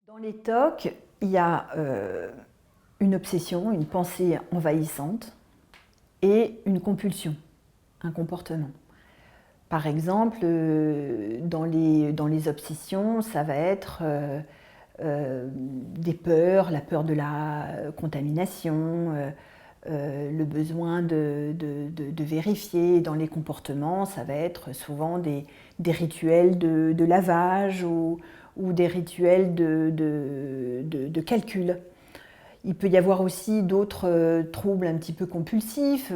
Dans les TOC, il y a une obsession, une pensée envahissante et une compulsion, un comportement. Par exemple, dans les obsessions, ça va être des peurs, la peur de la contamination, le besoin de vérifier. Dans les comportements, ça va être souvent des rituels de lavage ou des rituels de calcul. Il peut y avoir aussi d'autres troubles un petit peu compulsifs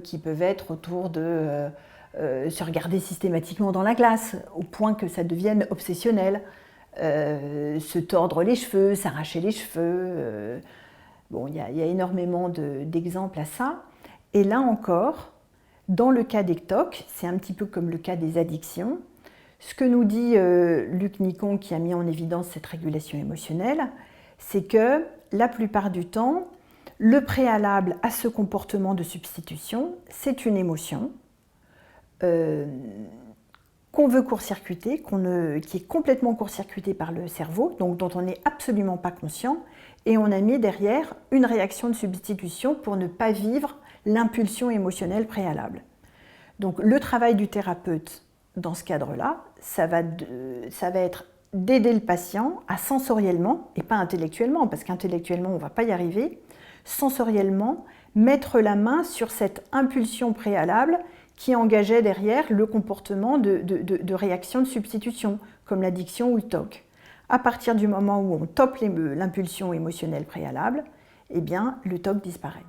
qui peuvent être autour de se regarder systématiquement dans la glace, au point que ça devienne obsessionnel. Se tordre les cheveux, s'arracher les cheveux. Bon, il y a énormément d'exemples à ça. Et là encore, dans le cas des TOC, c'est un petit peu comme le cas des addictions. Ce que nous dit Luc Nicon, qui a mis en évidence cette régulation émotionnelle, c'est que la plupart du temps, le préalable à ce comportement de substitution, c'est une émotion qu'on veut court-circuiter, qui est complètement court-circuitée par le cerveau, donc dont on n'est absolument pas conscient, et on a mis derrière une réaction de substitution pour ne pas vivre l'impulsion émotionnelle préalable. Donc le travail du thérapeute dans ce cadre-là, ça va être d'aider le patient à sensoriellement, et pas intellectuellement, parce qu'intellectuellement on ne va pas y arriver, sensoriellement mettre la main sur cette impulsion préalable qui engageait derrière le comportement de réaction de substitution, comme l'addiction ou le TOC. À partir du moment où on tope l'impulsion émotionnelle préalable, eh bien, le TOC disparaît.